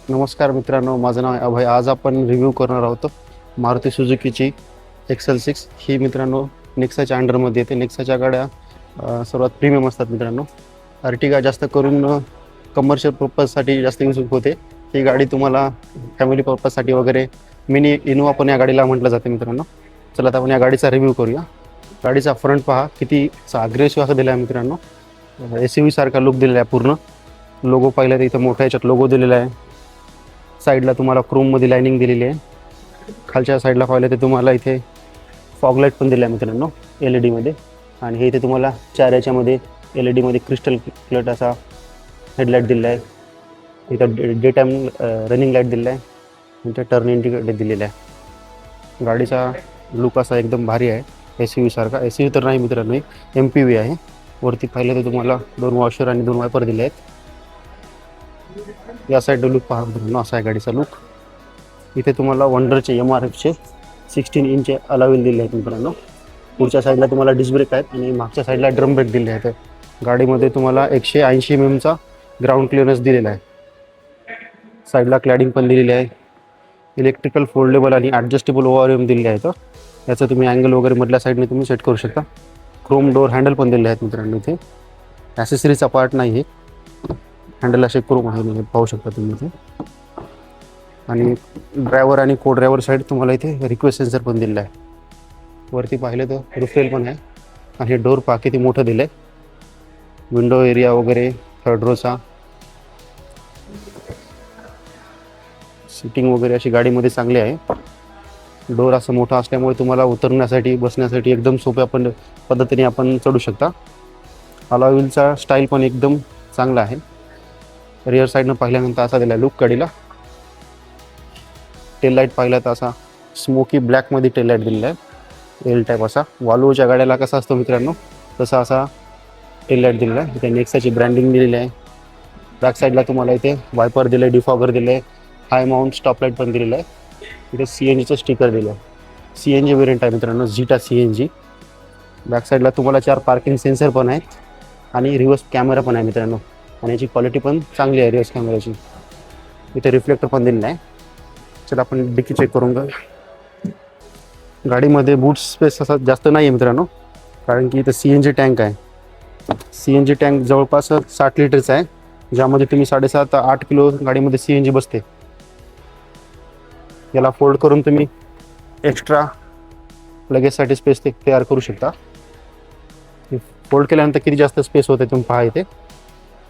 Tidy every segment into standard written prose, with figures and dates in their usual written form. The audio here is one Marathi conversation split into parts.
नमस्कार मित्रांनो, माझं नाव आहे अभय. आज आपण रिव्ह्यू करणार आहोत मारुती सुझुकीची XL6. ही मित्रांनो नेक्साच्या अंडरमध्ये येते. नेक्साच्या गाड्या सर्वात प्रीमियम असतात मित्रांनो. अर्टिगा जास्त करून कमर्शियल पर्पजसाठी जास्त यूज होते. ही गाडी तुम्हाला फॅमिली पर्पजसाठी वगैरे मिनी इनोवा पण या गाडीला म्हटलं जाते मित्रांनो. चला आता आपण या गाडीचा रिव्ह्यू करूया. गाडीचा फ्रंट पहा, किती अग्रेसिव्ह असं दिला आहे मित्रांनो. SUV सारखा लुक दिलेला आहे. पूर्ण लोगो पाहिला तर इथं मोठ्या याच्यात लोगो दिलेला आहे. साईडला तुम्हाला क्रोममध्ये लाइनिंग दिलेली आहे. खालच्या साईडला पाहिलं तर तुम्हाला इथे फॉगलाईट पण दिला आहे मित्रांनो LED मध्ये. आणि हे इथे तुम्हाला 4 याच्यामध्ये LED मध्ये क्रिस्टल क्लिअर असा हेडलाईट दिलेला आहे. इथं डे टाईम रनिंग लाईट दिलेला आहे. इथे टर्न इंडिकेटर दिलेला आहे. गाडीचा लुक असा एकदम भारी आहे. SUV सारखा. SUV तर नाही मित्रांनो, MPV आहे. वरती पाहिलं तर तुम्हाला 2 वॉशर आणि 2 वायपर दिले आहेत. या साईडला लुक पहा मित्रांनो, असा आहे गाडीचा लुक. इथे तुम्हाला वंडरचे MRFचे 16 इंच अलावेल दिले आहेत मित्रांनो. पुढच्या साईडला तुम्हाला डिस्क ब्रेक आहेत आणि मागच्या साईडला ड्रम ब्रेक दिले आहेत. गाडीमध्ये तुम्हाला 180 mm ग्राउंड क्लिअरन्स दिलेला आहे. साईडला क्लॅडिंग पण दिलेली आहे. इलेक्ट्रिकल फोल्डेबल आणि ॲडजस्टेबल ORM दिलेले आहेत. याचं तुम्ही अँगल वगैरे मधल्या साईडने तुम्ही सेट करू शकता. क्रोम डोर हँडल पण दिले आहेत मित्रांनो. इथे ॲसेसरीचा पार्ट नाही, हे हँडल असे क्रोम आहे, पाहू शकता तुम्ही इथे. आणि ड्रायव्हर आणि को ड्रायव्हर साईड तुम्हाला इथे रिक्वेस्ट सेन्सर पण दिलेला आहे. वरती पाहिलं तर रुफेल पण आहे. आणि हे डोर पहा किती मोठं दिलं आहे. विंडो एरिया वगैरे थर्ड रोचा सीटिंग वगैरे अशी गाडीमध्ये चांगली आहे. डोर असं मोठा असल्यामुळे तुम्हाला उतरण्यासाठी बसण्यासाठी एकदम सोप्या पद्धतीने आपण चढू शकता. अलॉय स्टाईल पण एकदम चांगला आहे. रिअर साईडनं पाहिल्यानंतर असा दिला लुक गाडीला. टेल लाईट पाहिला तर असा स्मोकी ब्लॅकमध्ये टेल लाईट दिलेला आहे. एल टाईप असा. वॉल्वोच्या गाड्याला कसा असतो मित्रांनो तसा असा टेल लाईट दिलेला आहे. इथे नेक्साची ब्रँडिंग दिलेली आहे. बॅक साईडला तुम्हाला इथे वायपर दिलं आहे, डिफॉगर दिलं आहे, हाय माउंट स्टॉप लाईट पण दिलेलं आहे. इथे CNGचं स्टिकर दिलं आहे. CNG वेरियंट आहे मित्रांनो, झिटा CNG. बॅक साईडला तुम्हाला 4 पार्किंग सेन्सर पण आहेत आणि रिव्हर्स कॅमेरा पण आहे मित्रांनो. आणि याची क्वालिटी पण चांगली आहे रिव्हर्स कॅमेऱ्याची. इथे रिफ्लेक्टर पण दिलेलं आहे. चला आपण डिकी चेक करून घेऊ. गाडीमध्ये बूट स्पेस असा जास्त नाही आहे मित्रांनो, कारण की इथं CNG टँक आहे. CNG टँक जवळपास 60 लिटरचा आहे, ज्यामध्ये तुम्ही 7.5-8 किलो गाडीमध्ये CNG बसते. याला फोल्ड करून तुम्ही एक्स्ट्रा लगेजसाठी स्पेस तयार करू शकता. फोल्ड केल्यानंतर किती जास्त स्पेस होते तुम्ही पहा इथे.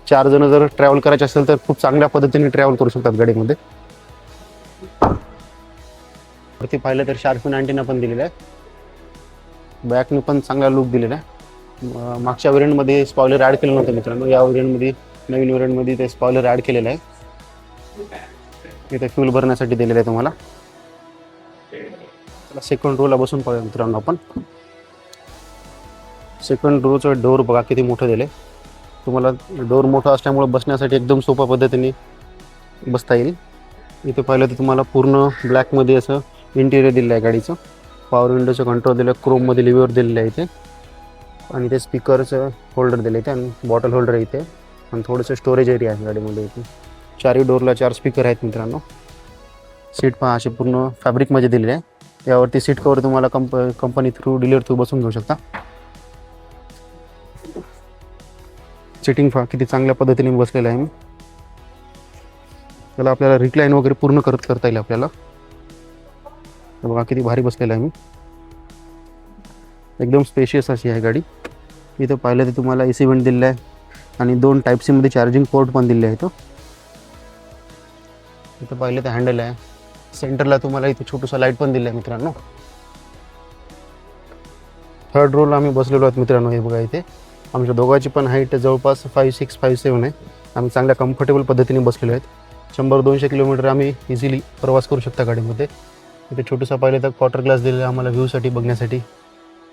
4 जण जर ट्रॅव्हल करायचे असेल तर खूप चांगल्या पद्धतीने ट्रॅव्हल करू शकतात गाडीमध्ये. वरती पाहिलं तर शार्पन अँटेना पण दिलेला आहे. बॅकने पण चांगला लुक दिलेला आहे. मागच्या व्हेरियंटमध्ये स्पॉयलर ॲड केलं नव्हतं मित्रांनो. या व्हेरियंटमध्ये नवीन व्हेरियंटमध्ये ते स्पॉयलर ॲड केलेलं आहे. इथे फ्यूल भरण्यासाठी दिलेलं आहे तुम्हाला. सेकंड रोला बसून पाहूया मित्रांनो आपण. सेकंड रोचं डोर बघा किती मोठं दिलं आहे. तुम्हाला डोर मोठं असल्यामुळे बसण्यासाठी एकदम सोप्या पद्धतीने बसता येईल. इथे पाहिलं तर तुम्हाला पूर्ण ब्लॅकमध्ये असं इंटिरियर दिलेलं आहे गाडीचं. पॉवर विंडोचं कंट्रोल दिलं आहे, क्रोममध्ये लिव्हर दिलेलं आहे इथे. आणि इथे स्पीकरचं होल्डर दिलं इथे आणि बॉटल होल्डर आहे इथे. आणि थोडंसं स्टोरेज एरिया आहे गाडीमध्ये इथे. 4ही डोरला 4 स्पीकर आहेत मित्रांनो. सीट पहा असे पूर्ण फॅब्रिकमध्ये दिलेले आहे. यावरती सीट कवर तुम्हाला कंपनी थ्रू डिलर थ्रू बसून घेऊ शकता. सिटिंग पहा किती चांगल्या पद्धतीने बसलेलं आहे मी. त्याला आपल्याला रिक्लाईन वगैरे पूर्ण करता येईल आपल्याला. बघा किती भारी बसलेलं आहे मी. एकदम स्पेशियस अशी आहे गाडी. इथं पाहिलं तर तुम्हाला AC वेंट दिलेला आहे आणि 2 Type-C मध्ये चार्जिंग पोर्ट पण दिले आहेत. इथं पाहिलं तर हँडल आहे. सेंटरला तुम्हाला इथे छोटूसा लाईट पण दिलं आहे मित्रांनो. थर्ड रोला आम्ही बसलेलो आहोत मित्रांनो. हे बघा इथे आमच्या दोघांची पण हाईट जवळपास 5'6", 5'7" आहे. आम्ही चांगल्या कम्फर्टेबल पद्धतीने बसलेलो आहेत. 100-200 किलोमीटर आम्ही इझिली प्रवास करू शकता गाडीमध्ये. इथे छोटूसा पाहिलं तर क्वार्टर ग्लास दिलेला आहे आम्हाला व्ह्यूसाठी बघण्यासाठी.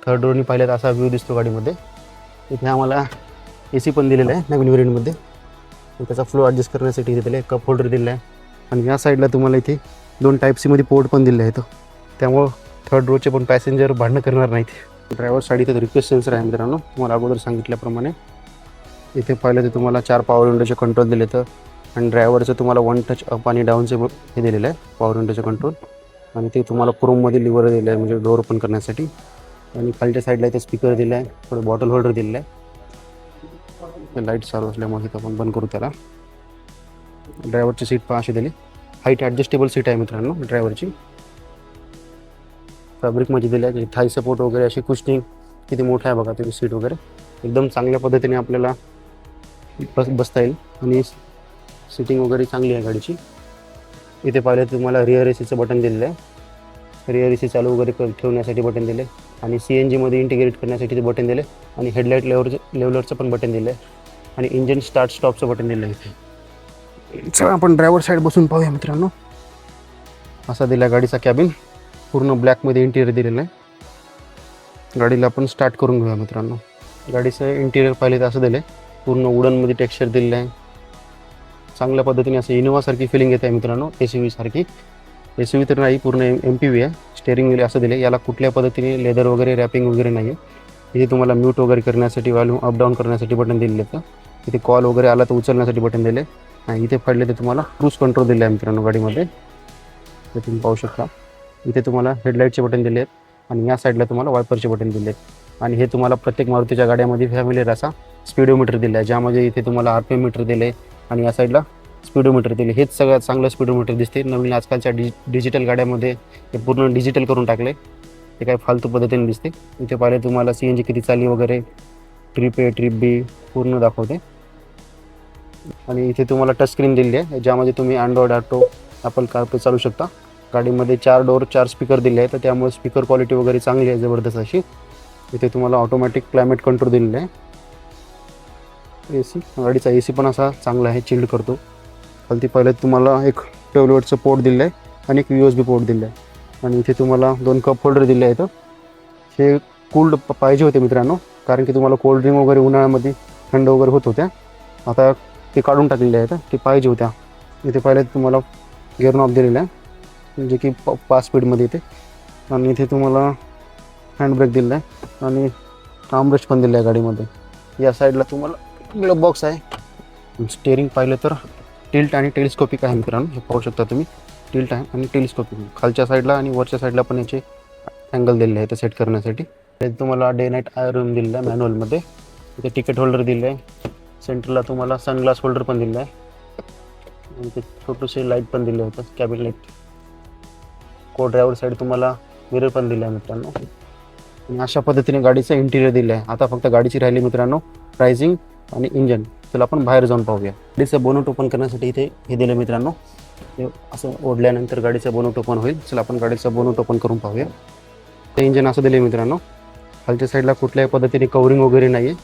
थर्ड रोनी पाहिलं तर असा व्ह्यू दिसतो गाडीमध्ये. इथे आम्हाला AC पण दिलेला आहे नवीन व्हेरियंटमध्ये. त्याचा फ्लो ॲडजस्ट करण्यासाठी दिलेलं आहे. कप होल्डर दिलेला आहे. आणि या साईडला तुम्हाला इथे 2 Type-C मध्ये पोर्ट पण दिले आहेत. त्यामुळं थर्ड रोचे पण पॅसेंजर भांडणं करणार नाहीत. ड्रायव्हर साईड इथे रिक्वेस्ट सेन्सर आहे मित्रांनो, तुम्हाला अगोदर सांगितल्याप्रमाणे. इथे पाहिलं तर तुम्हाला 4 पॉवर विंडोचे कंट्रोल दिले तर आणि ड्रायव्हरचं तुम्हाला वन टच अप आणि डाऊनचं हे दिलेलं आहे, पॉवर विंडोचं कंट्रोल. आणि ते तुम्हाला क्रोममध्ये लिव्हर दिलं आहे म्हणजे डोअर ओपन करण्यासाठी. आणि खालच्या साईडला इथे स्पीकर दिला आहे, थोडं बॉटल होल्डर दिलेलं आहे. लाईट चालू असल्यामुळे इथं आपण बंद करू त्याला. ड्रायव्हरची सीट पहा अशी दिली, हाईट ॲडजस्टेबल सीट आहे मित्रांनो ड्रायव्हरची. फॅब्रिकमध्ये दिलं आहे, थाय सपोर्ट वगैरे अशी कुशनिंग किती मोठं आहे बघा तुम्ही. सीट वगैरे एकदम चांगल्या पद्धतीने आपल्याला बसता येईल. आणि सिटिंग वगैरे चांगली आहे गाडीची. इथे पाहिलं तुम्हाला रिअर एसीचं बटन दिलेलं आहे, रिअर एसी चालू वगैरे ठेवण्यासाठी बटन दिले. आणि CNGमध्ये इंटिग्रेट करण्यासाठी ते बटन दिले. आणि हेडलाईट लेवलरचं पण बटन दिलं आहे. आणि इंजिन स्टार्ट स्टॉपचं बटन दिलं आहे इथे. चला आपण ड्रायव्हर साईड बसून पाहूया मित्रांनो. असा दिला गाडीचा कॅबिन, पूर्ण ब्लॅकमध्ये इंटिरियर दिलेलं आहे. गाडीला आपण स्टार्ट करून घेऊया मित्रांनो. गाडीचं इंटिरियर पाहिले तर असं दिलं आहे, पूर्ण वुडनमध्ये टेक्स्चर दिलेलं आहे. चांगल्या पद्धतीने असं इनोवासारखी फिलिंग येत आहे मित्रांनो. SUV सारखी. SUV तर नाही, पूर्ण MPV आहे. स्टेअरिंग व्हील असं दिले, याला कुठल्या पद्धतीने लेदर वगैरे रॅपिंग वगैरे नाही आहे. इथे तुम्हाला म्यूट वगैरे करण्यासाठी, व्हॉल्यूम अप डाऊन करण्यासाठी बटन दिलेले आहेत. इथे कॉल वगैरे आला तर उचलण्यासाठी बटन दिले. आणि इथे पडले तर तुम्हाला क्रूज कंट्रोल दिले आहे मित्रांनो गाडीमध्ये, ते तुम्ही पाहू शकता. इथे तुम्हाला हेडलाईटचे बटन दिले आहेत. आणि या साईडला तुम्हाला वायपरचे बटन दिले आहेत. आणि हे तुम्हाला प्रत्येक मारुतीच्या गाड्यामध्ये फॅमिलीर असा स्पीडोमीटर दिला आहे, ज्यामध्ये इथे तुम्हाला RPM मीटर दिले आणि या साईडला स्पीडोमीटर दिले. हेच सगळ्यात चांगलं स्पीडोमीटर दिसते. नवीन आजकालच्या डिजिटल गाड्यामध्ये हे पूर्ण डिजिटल करून टाकले, ते काय फालतू पद्धतीने दिसते. इथे पाहिले तुम्हाला CNG किती चालली वगैरे, ट्रिप A ट्रिप B पूर्ण दाखवते. आणि इथे तुम्हाला टच स्क्रीन दिली आहे, ज्यामध्ये तुम्ही अँड्रॉइड ऑटो, ॲपल CarPlay चालू शकता. गाडीमध्ये 4 डोअर 4 स्पीकर दिले आहे, तर त्यामुळे स्पीकर क्वालिटी वगैरे चांगली आहे, जबरदस्त अशी. इथे तुम्हाला ऑटोमॅटिक क्लायमेट कंट्रोल दिलेलं आहे. AC, गाडीचा AC पण असा चांगला आहे, चिल्ड करतो. खालती पाहिलं तुम्हाला एक 12 वोल्टचं पोर्ट दिलं आहे आणि एक USB पोर्ट दिलं आहे. आणि इथे तुम्हाला 2 कप होल्डर दिले आहेत. हे कूल्ड पाहिजे होते मित्रांनो, कारण की तुम्हाला कोल्ड ड्रिंक वगैरे उन्हाळ्यामध्ये थंड वगैरे होत होत्या. आता ते काढून टाकलेले आहेत, ते पाहिजे होत्या. इथे पाहिलं तुम्हाला गिअर नॉब दिलेला आहे, जे की 5 स्पीडमध्ये येते. आणि इथे तुम्हाला हँड ब्रेक दिला आहे आणि आर्मरेस्ट पण दिला आहे गाडीमध्ये. या साईडला तुम्हाला ग्लव बॉक्स आहे. स्टेअरिंग पाहिलं तर टिल्ट आणि टेलिस्कोपिक आहे मित्रांनो, हे पाहू शकता तुम्ही. टिल्ट आहे आणि टेलिस्कोपिक, खालच्या साईडला आणि वरच्या साईडला पण याचे अँगल दिलेले आहे ते सेट करण्यासाठी. तुम्हाला डे नाईट आयरन दिलेलं आहे मॅन्युअलमध्ये. इथे तिकीट होल्डर दिलं आहे. सेंटरला तुम्हाला सनग्लास होल्डर पण दिलं आहे. आणि ते छोटूसे लाईट पण दिले होतं, कॅबिन लाईट. को ड्रायव्हर साईड तुम्हाला मिरर पण दिला आहे मित्रांनो. आणि अशा पद्धतीने गाडीचं इंटिरियर दिलं आहे. आता फक्त गाडीची राहिली मित्रांनो प्राइसिंग आणि इंजन. चला आपण बाहेर जाऊन पाहूया. गाडीचं बोनट ओपन करण्यासाठी इथे हे दिलं मित्रांनो, हे असं ओढल्यानंतर गाडीचं बोनट ओपन होईल. चला आपण गाडीचं बोनट ओपन करून पाहूया. ते इंजन असं दिलं मित्रांनो, खालच्या साईडला कुठल्याही पद्धतीने कवरिंग वगैरे नाही आहे.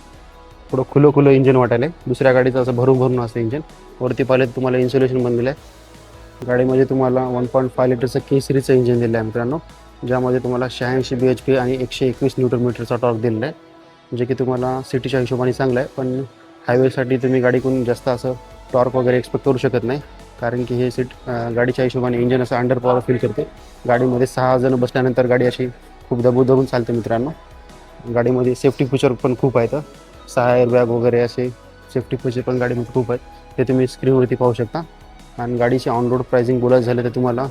थोडं खुलं इंजन वाटायला आहे. दुसऱ्या गाडीचं असं भरून असं इंजन. वरती पाहिलं तुम्हाला इन्सुलेशन पण दिलं आहे. गाडीमध्ये तुम्हाला 1.5 लिटरचं K-सिरीजचं इंजन दिलं आहे मित्रांनो, ज्यामध्ये तुम्हाला 86 bhp आणि 121 न्यूटन टॉर्क दिलेला आहे, जे की तुम्हाला सिटीच्या हिशोबाने चांगलं आहे. पण हायवेसाठी तुम्ही गाडीकडून जास्त असं टॉर्क वगैरे एक्सपेक्ट करू शकत नाही, कारण की हे गाडीच्या हिशोबाने इंजन असं अंडर पॉवर फील करते. गाडीमध्ये 6 जण बसल्यानंतर गाडी अशी खूप दबून चालते मित्रांनो. गाडीमध्ये सेफ्टी फीचर पण खूप आहेत. 6 एअरबॅग वगैरे असे सेफ्टी फीचर पण गाडीमध्ये खूप आहेत, ते तुम्ही स्क्रीनवरती पाहू शकता. आणि गाडीची ऑन रोड प्राइसिंग बोलायचं झालं तर तुम्हाला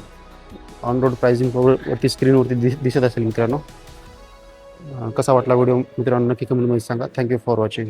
ऑन रोड प्राइसिंग वरती स्क्रीनवरती दिसत असेल मित्रांनो. कसा वाटला व्हिडिओ मित्रांनो, नक्की कमेंटमध्ये सांगा. Thank you for watching.